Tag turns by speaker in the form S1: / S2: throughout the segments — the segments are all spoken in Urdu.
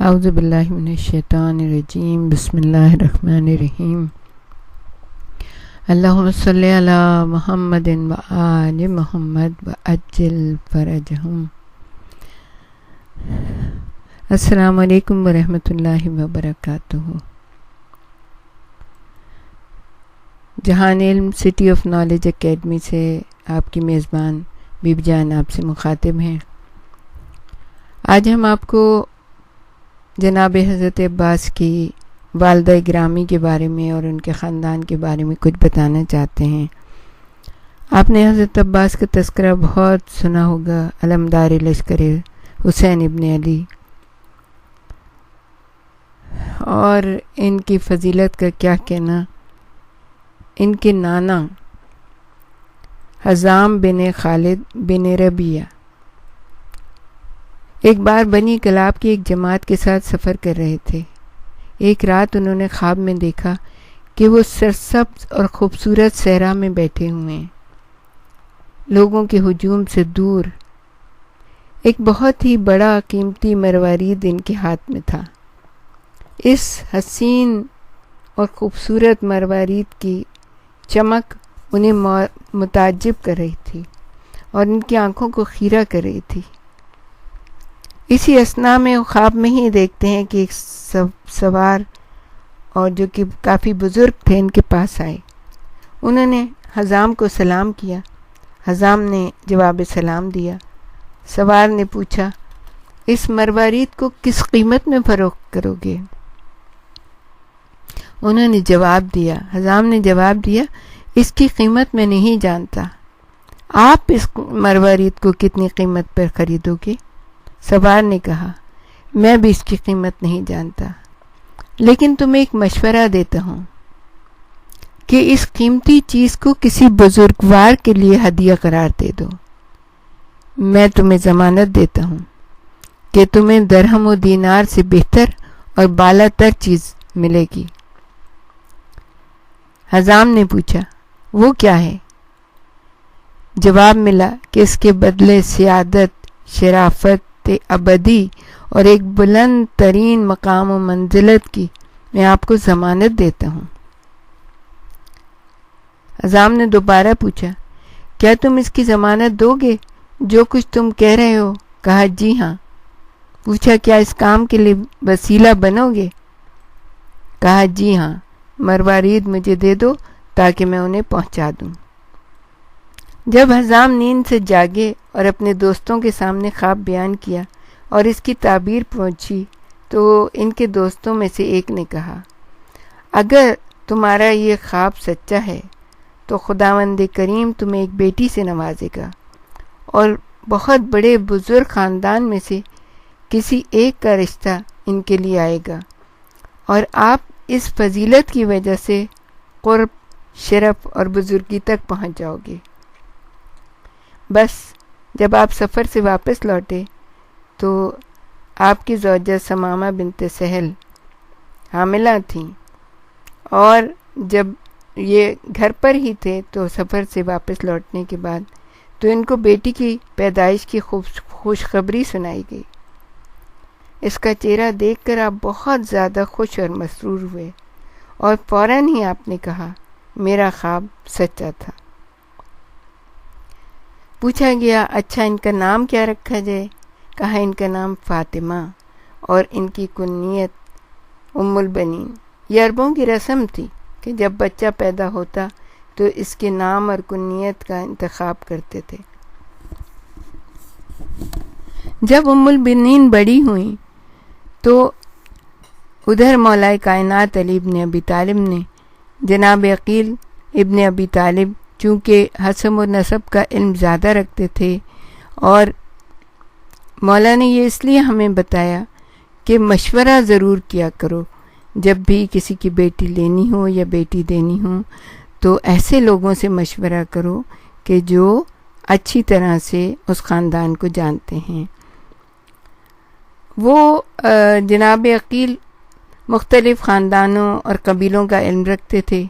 S1: اعوذ باللہ من الشیطان الرجیم بسم اللہ الرحمن الرحیم اللہم صلی علی محمد و آل محمد وعجل فرجہم۔ السلام علیکم ورحمۃ اللہ وبرکاتہ۔ جہان علم سٹی آف نالج اکیڈمی سے آپ کی میزبان بی بی جان آپ سے مخاطب ہیں۔ آج ہم آپ کو جناب حضرت عباس کی والدہ گرامی کے بارے میں اور ان کے خاندان کے بارے میں کچھ بتانا چاہتے ہیں۔ آپ نے حضرت عباس کا تذکرہ بہت سنا ہوگا، علمدار لشکر حسین ابن علی، اور ان کی فضیلت کا کیا کہنا۔ ان کے نانا حزام بن خالد بن ربیعہ ایک بار بنی کلاب کی ایک جماعت کے ساتھ سفر کر رہے تھے۔ ایک رات انہوں نے خواب میں دیکھا کہ وہ سرسبز اور خوبصورت صحرا میں بیٹھے ہوئے ہیں، لوگوں کے ہجوم سے دور۔ ایک بہت ہی بڑا قیمتی مروارید ان کے ہاتھ میں تھا۔ اس حسین اور خوبصورت مروارید کی چمک انہیں متعجب کر رہی تھی اور ان کی آنکھوں کو خیرہ کر رہی تھی۔ اسی اثنا میں خواب میں ہی دیکھتے ہیں کہ ایک سوار اور جو کہ کافی بزرگ تھے ان کے پاس آئے۔ انہوں نے حزام کو سلام کیا۔ حزام نے جواب سلام دیا۔ سوار نے پوچھا، اس مروارید کو کس قیمت میں فروخت کرو گے؟ انہوں نے جواب دیا، حزام نے جواب دیا، اس کی قیمت میں نہیں جانتا، آپ اس مروارید کو کتنی قیمت پر خریدو گے؟ سوار نے کہا، میں بھی اس کی قیمت نہیں جانتا، لیکن تمہیں ایک مشورہ دیتا ہوں کہ اس قیمتی چیز کو کسی بزرگوار کے لیے ہدیہ قرار دے دو۔ میں تمہیں ضمانت دیتا ہوں کہ تمہیں درہم و دینار سے بہتر اور بالا تر چیز ملے گی۔ حزام نے پوچھا، وہ کیا ہے؟ جواب ملا کہ اس کے بدلے سعادت، شرافت ابدی اور ایک بلند ترین مقام و منزلت کی میں آپ کو ضمانت دیتا ہوں۔ حزام نے دوبارہ پوچھا، کیا تم اس کی ضمانت دو گے جو کچھ تم کہہ رہے ہو؟ کہا، جی ہاں۔ پوچھا، کیا اس کام کے لیے وسیلہ بنو گے؟ کہا، جی ہاں، مروارید مجھے دے دو تاکہ میں انہیں پہنچا دوں۔ جب حزام نیند سے جاگے اور اپنے دوستوں کے سامنے خواب بیان کیا اور اس کی تعبیر پہنچی تو ان کے دوستوں میں سے ایک نے کہا، اگر تمہارا یہ خواب سچا ہے تو خداوند کریم تمہیں ایک بیٹی سے نوازے گا اور بہت بڑے بزرگ خاندان میں سے کسی ایک کا رشتہ ان کے لیے آئے گا، اور آپ اس فضیلت کی وجہ سے قرب، شرف اور بزرگی تک پہنچ جاؤ گے۔ بس جب آپ سفر سے واپس لوٹے تو آپ کی زوجہ ثمامہ بنت سہل حاملہ تھیں، اور جب یہ گھر پر ہی تھے تو سفر سے واپس لوٹنے کے بعد تو ان کو بیٹی کی پیدائش کی خوشخبری سنائی گئی۔ اس کا چہرہ دیکھ کر آپ بہت زیادہ خوش اور مسرور ہوئے، اور فوراً ہی آپ نے کہا، میرا خواب سچا تھا۔ پوچھا گیا، اچھا ان کا نام کیا رکھا جائے؟ کہا، ان کا نام فاطمہ اور ان کی کنیت ام البنین۔ یہ عربوں کی رسم تھی کہ جب بچہ پیدا ہوتا تو اس کے نام اور کنیت کا انتخاب کرتے تھے۔ جب ام البنین بڑی ہوئیں تو ادھر مولا کائنات علی ابن ابی طالب نے جناب عقیل ابن ابی طالب چونکہ حسب و نسب کا علم زیادہ رکھتے تھے، اور مولا نے یہ اس لیے ہمیں بتایا کہ مشورہ ضرور کیا کرو، جب بھی کسی کی بیٹی لینی ہو یا بیٹی دینی ہو تو ایسے لوگوں سے مشورہ کرو کہ جو اچھی طرح سے اس خاندان کو جانتے ہیں۔ وہ جناب عقیل مختلف خاندانوں اور قبیلوں کا علم رکھتے تھے۔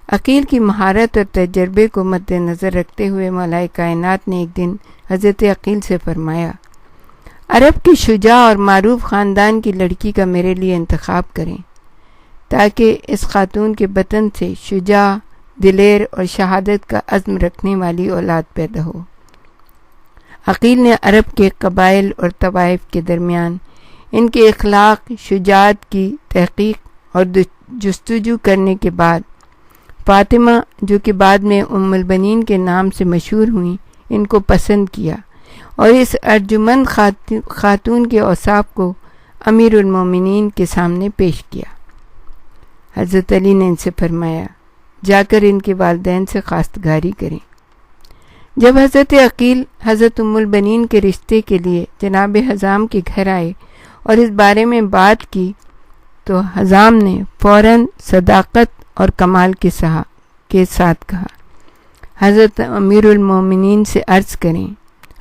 S1: عقیل کی مہارت اور تجربے کو مد نظر رکھتے ہوئے مولا کائنات نے ایک دن حضرت عقیل سے فرمایا، عرب کی شجاع اور معروف خاندان کی لڑکی کا میرے لیے انتخاب کریں تاکہ اس خاتون کے بطن سے شجاع، دلیر اور شہادت کا عزم رکھنے والی اولاد پیدا ہو۔ عقیل نے عرب کے قبائل اور طوائف کے درمیان ان کے اخلاق، شجاعت کی تحقیق اور جستجو کرنے کے بعد فاطمہ، جو کہ بعد میں ام البنین کے نام سے مشہور ہوئیں، ان کو پسند کیا اور اس ارجمند خاتون کے اوصاف کو امیر المومنین کے سامنے پیش کیا۔ حضرت علی نے ان سے فرمایا، جا کر ان کے والدین سے خواستگاری کریں۔ جب حضرت عقیل حضرت ام البنین کے رشتے کے لیے جناب حزام کے گھر آئے اور اس بارے میں بات کی تو حزام نے فوراً صداقت اور کمال کے ساتھ کہا، حضرت امیر المومنین سے عرض کریں،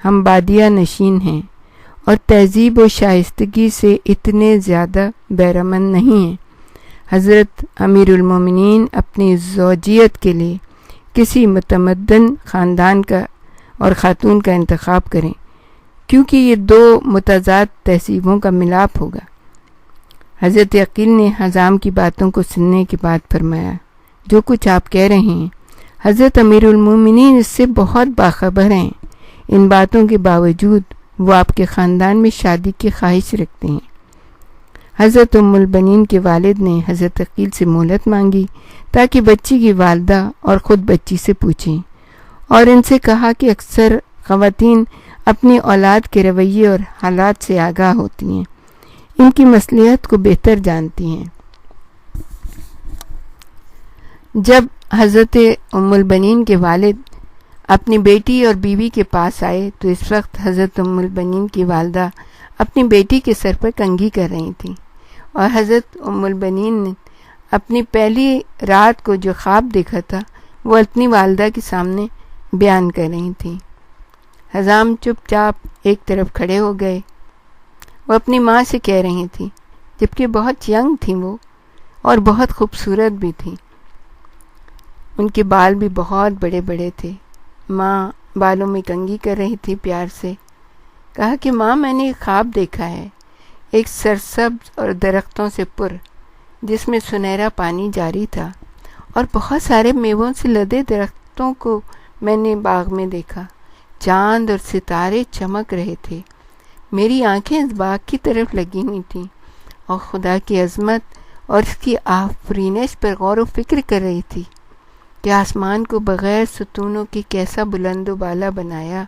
S1: ہم بادیہ نشین ہیں اور تہذیب و شائستگی سے اتنے زیادہ بہرمند نہیں ہیں۔ حضرت امیر المومنین اپنی زوجیت کے لیے کسی متمدن خاندان کا اور خاتون کا انتخاب کریں، کیونکہ یہ دو متضاد تہذیبوں کا ملاپ ہوگا۔ حضرت عقیل نے حزام کی باتوں کو سننے کے بعد فرمایا، جو کچھ آپ کہہ رہے ہیں حضرت امیر المومنین اس سے بہت باخبر ہیں، ان باتوں کے باوجود وہ آپ کے خاندان میں شادی کی خواہش رکھتے ہیں۔ حضرت ام البنین کے والد نے حضرت عقیل سے مہلت مانگی تاکہ بچی کی والدہ اور خود بچی سے پوچھیں، اور ان سے کہا کہ اکثر خواتین اپنی اولاد کے رویے اور حالات سے آگاہ ہوتی ہیں، ان کی مصلحت کو بہتر جانتی ہیں۔ جب حضرت ام البنین کے والد اپنی بیٹی اور بیوی کے پاس آئے تو اس وقت حضرت ام البنین کی والدہ اپنی بیٹی کے سر پر کنگھی کر رہی تھیں، اور حضرت ام البنین نے اپنی پہلی رات کو جو خواب دیکھا تھا وہ اپنی والدہ کے سامنے بیان کر رہی تھیں۔ حزام چپ چاپ ایک طرف کھڑے ہو گئے۔ وہ اپنی ماں سے کہہ رہی تھیں، جبکہ بہت ینگ تھیں وہ اور بہت خوبصورت بھی تھیں۔ ان کے بال بھی بہت بڑے بڑے تھے۔ ماں بالوں میں کنگھی کر رہی تھی، پیار سے کہا کہ ماں، میں نے ایک خواب دیکھا ہے، ایک سرسبز اور درختوں سے پر جس میں سنہرا پانی جاری تھا، اور بہت سارے میووں سے لدے درختوں کو میں نے باغ میں دیکھا۔ چاند اور ستارے چمک رہے تھے، میری آنکھیں اس باغ کی طرف لگی ہوئی تھیں اور خدا کی عظمت اور اس کی آفرینش پر غور و فکر کر رہی تھی کہ آسمان کو بغیر ستونوں کے کیسا بلند و بالا بنایا۔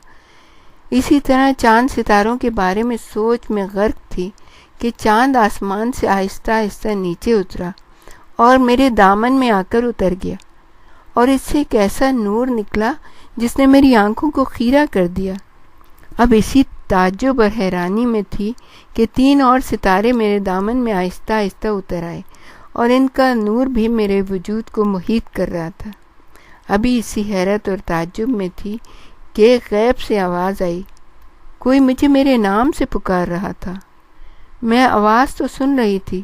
S1: اسی طرح چاند ستاروں کے بارے میں سوچ میں غرق تھی کہ چاند آسمان سے آہستہ آہستہ نیچے اترا اور میرے دامن میں آ کر اتر گیا، اور اس سے ایک ایسا نور نکلا جس نے میری آنکھوں کو خیرہ کر دیا۔ اب اسی تعجب اور حیرانی میں تھی کہ 3 اور ستارے میرے دامن میں آہستہ آہستہ اتر آئے اور ان کا نور بھی میرے وجود کو محیط کر رہا تھا۔ ابھی اسی حیرت اور تعجب میں تھی کہ غیب سے آواز آئی، کوئی مجھے میرے نام سے پکار رہا تھا۔ میں آواز تو سن رہی تھی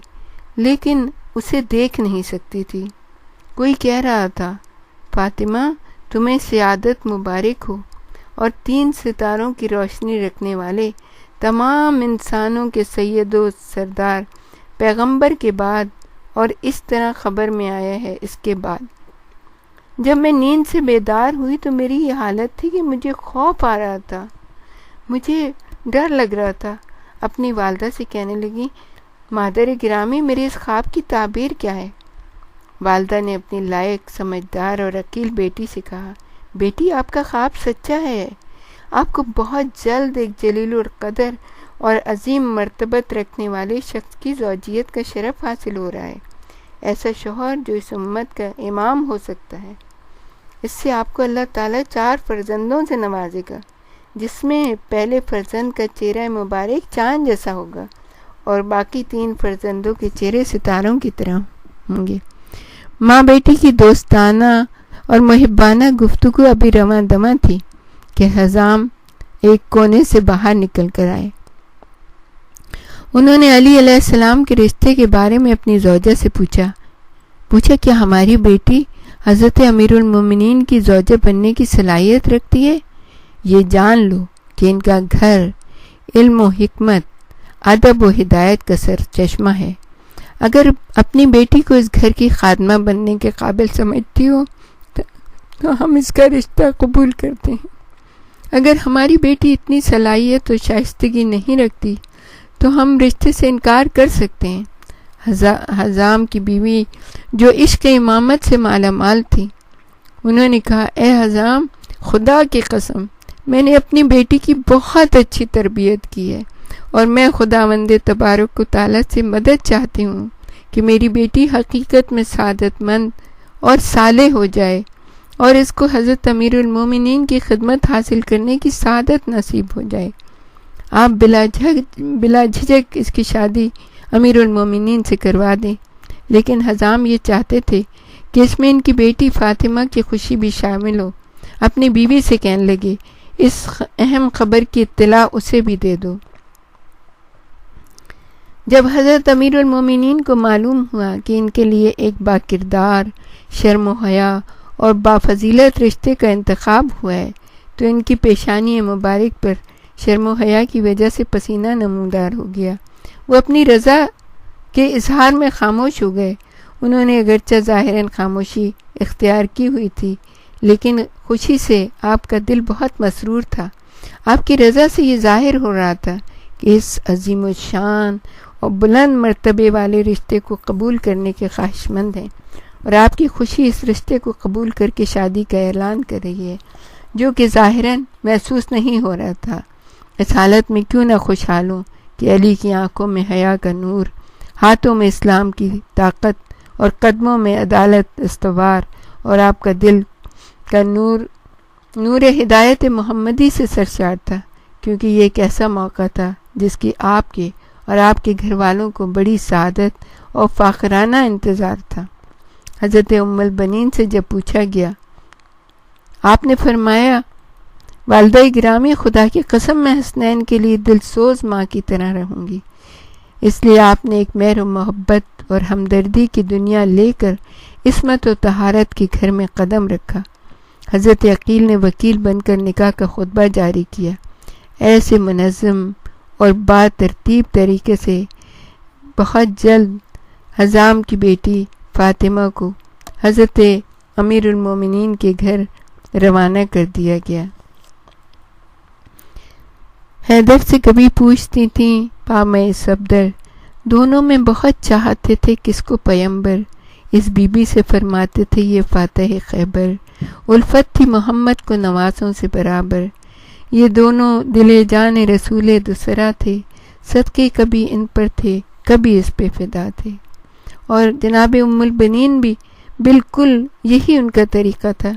S1: لیکن اسے دیکھ نہیں سکتی تھی۔ کوئی کہہ رہا تھا، فاطمہ، تمہیں سعادت مبارک ہو، اور 3 ستاروں کی روشنی رکھنے والے تمام انسانوں کے سید و سردار پیغمبر کے بعد، اور اس طرح خبر میں آیا ہے اس کے بعد۔ جب میں نیند سے بیدار ہوئی تو میری یہ حالت تھی کہ مجھے خوف آ رہا تھا، مجھے ڈر لگ رہا تھا۔ اپنی والدہ سے کہنے لگی، مادر گرامی، میرے اس خواب کی تعبیر کیا ہے؟ والدہ نے اپنی لائق، سمجھدار اور عقیل بیٹی سے کہا، بیٹی، آپ کا خواب سچا ہے، آپ کو بہت جلد ایک جلیل القدر اور عظیم مرتبت رکھنے والے شخص کی زوجیت کا شرف حاصل ہو رہا ہے، ایسا شوہر جو اس امت کا امام ہو سکتا ہے۔ اس سے آپ کو اللہ تعالیٰ 4 فرزندوں سے نوازے گا، جس میں پہلے فرزند کا چہرہ مبارک چاند جیسا ہوگا اور باقی 3 فرزندوں کے چہرے ستاروں کی طرح ہوں گے۔ ماں بیٹی کی دوستانہ اور محبانہ گفتگو ابھی رواں دواں تھی کہ حزام ایک کونے سے باہر نکل کر آئے۔ انہوں نے علی علیہ السلام کے رشتے کے بارے میں اپنی زوجہ سے پوچھا کہ ہماری بیٹی حضرت امیر المومنین کی زوجہ بننے کی صلاحیت رکھتی ہے؟ یہ جان لو کہ ان کا گھر علم و حکمت، ادب و ہدایت کا سر چشمہ ہے۔ اگر اپنی بیٹی کو اس گھر کی خادمہ بننے کے قابل سمجھتی ہو تو ہم اس کا رشتہ قبول کرتے ہیں۔ اگر ہماری بیٹی اتنی صلاحیت و شائستگی نہیں رکھتی تو ہم رشتے سے انکار کر سکتے ہیں۔ حزام کی بیوی جو عشق امامت سے مالا مال تھی، انہوں نے کہا، اے حزام، خدا کی قسم، میں نے اپنی بیٹی کی بہت اچھی تربیت کی ہے، اور میں خداوند تبارک و تعالیٰ سے مدد چاہتی ہوں کہ میری بیٹی حقیقت میں سعادت مند اور صالح ہو جائے، اور اس کو حضرت امیر المومنین کی خدمت حاصل کرنے کی سعادت نصیب ہو جائے۔ آپ بلا جھجک اس کی شادی امیر المومنین سے کروا دیں۔ لیکن حزام یہ چاہتے تھے کہ اس میں ان کی بیٹی فاطمہ کی خوشی بھی شامل ہو۔ اپنی بیوی سے کہنے لگے، اس اہم خبر کی اطلاع اسے بھی دے دو۔ جب حضرت امیر المومنین کو معلوم ہوا کہ ان کے لیے ایک باکردار، شرم و حیا اور بافضیلت رشتے کا انتخاب ہوا ہے، تو ان کی پیشانی مبارک پر شرم و حیا کی وجہ سے پسینہ نمودار ہو گیا۔ وہ اپنی رضا کے اظہار میں خاموش ہو گئے۔ انہوں نے اگرچہ ظاہراً خاموشی اختیار کی ہوئی تھی، لیکن خوشی سے آپ کا دل بہت مسرور تھا۔ آپ کی رضا سے یہ ظاہر ہو رہا تھا کہ اس عظیم الشان اور بلند مرتبے والے رشتے کو قبول کرنے کے خواہش مند ہیں، اور آپ کی خوشی اس رشتے کو قبول کر کے شادی کا اعلان کر رہی ہے، جو کہ ظاہراً محسوس نہیں ہو رہا تھا۔ اس حالت میں کیوں نہ خوشحال ہوں کہ علی کی آنکھوں میں حیا کا نور، ہاتھوں میں اسلام کی طاقت اور قدموں میں عدالت استوار، اور آپ کا دل کا نور ہدایت محمدی سے سرشار تھا، کیونکہ یہ ایک ایسا موقع تھا جس کی آپ کے اور آپ کے گھر والوں کو بڑی سعادت اور فاخرانہ انتظار تھا۔ حضرت ام البنین سے جب پوچھا گیا، آپ نے فرمایا، والدہ گرامی، خدا کی قسم میں حسنین کے لیے دل سوز ماں کی طرح رہوں گی، اس لیے آپ نے ایک مہر و محبت اور ہمدردی کی دنیا لے کر عصمت و طہارت کے گھر میں قدم رکھا۔ حضرت عقیل نے وکیل بن کر نکاح کا خطبہ جاری کیا۔ ایسے منظم اور با ترتیب طریقے سے بہت جلد حزام کی بیٹی فاطمہ کو حضرت امیر المومنین کے گھر روانہ کر دیا گیا۔ حیدر سے کبھی پوچھتی تھیں پامے صفدر، دونوں میں بہت چاہتے تھے کس کو پیمبر، اس بی بی سے فرماتے تھے یہ فاتح خیبر، الفت تھی محمد کو نوازوں سے برابر، یہ دونوں دل جان رسول دوسرا تھے، صدقے کبھی ان پر تھے کبھی اس پہ فدا تھے۔ اور جناب ام البنین بھی بالکل یہی ان کا طریقہ تھا،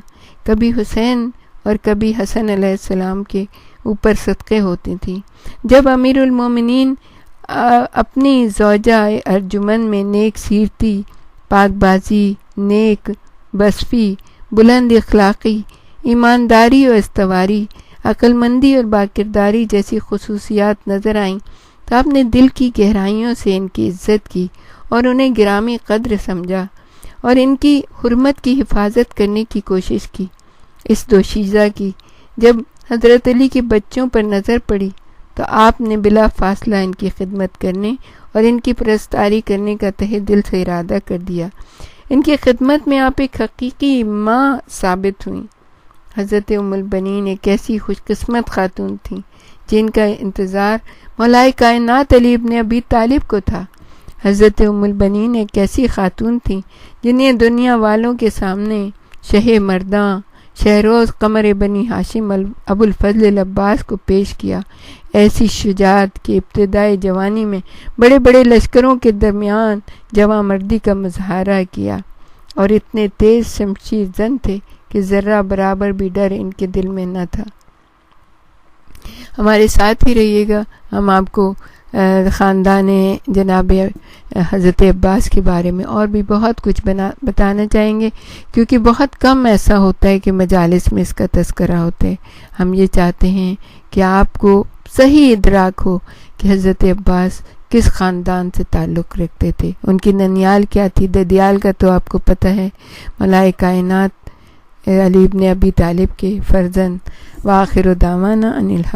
S1: کبھی حسین اور کبھی حسن علیہ السلام کے اوپر صدقے ہوتی تھیں۔ جب امیر المومنین اپنی زوجہ ارجمن میں نیک سیرتی، پاک بازی، نیک بصفی، بلند اخلاقی، ایمانداری اور استواری، عقل مندی اور باکرداری جیسی خصوصیات نظر آئیں تو آپ نے دل کی گہرائیوں سے ان کی عزت کی اور انہیں گرامی قدر سمجھا اور ان کی حرمت کی حفاظت کرنے کی کوشش کی۔ اس دوشیزہ کی جب حضرت علی کے بچوں پر نظر پڑی تو آپ نے بلا فاصلہ ان کی خدمت کرنے اور ان کی پرستاری کرنے کا تہہ دل سے ارادہ کر دیا۔ ان کی خدمت میں آپ ایک حقیقی ماں ثابت ہوئیں۔ حضرت ام البنین ایک ایسی خوش قسمت خاتون تھیں جن کا انتظار مولائے کائنات علی ابن ابی طالب کو تھا۔ حضرت ام البنین ایک ایسی خاتون تھیں جنہیں دنیا والوں کے سامنے شہ مرداں شہروز قمر بنی ہاشم ابو الفضل العباس کو پیش کیا۔ ایسی شجاعت کی ابتدائی جوانی میں بڑے بڑے لشکروں کے درمیان جواں مردی کا مظاہرہ کیا، اور اتنے تیز شمشیر زن تھے کہ ذرہ برابر بھی ڈر ان کے دل میں نہ تھا۔ ہمارے ساتھ ہی رہیے گا، ہم آپ کو خاندان جناب حضرت عباس کے بارے میں اور بھی بہت کچھ بتانا چاہیں گے، کیونکہ بہت کم ایسا ہوتا ہے کہ مجالس میں اس کا تذکرہ ہوتا ہے۔ ہم یہ چاہتے ہیں کہ آپ کو صحیح ادراک ہو کہ حضرت عباس کس خاندان سے تعلق رکھتے تھے، ان کی ننیال کیا تھی۔ ددیال کا تو آپ کو پتہ ہے، مولائے کائنات علی ابن ابی طالب کے فرزند۔ وآخر دعوانا ان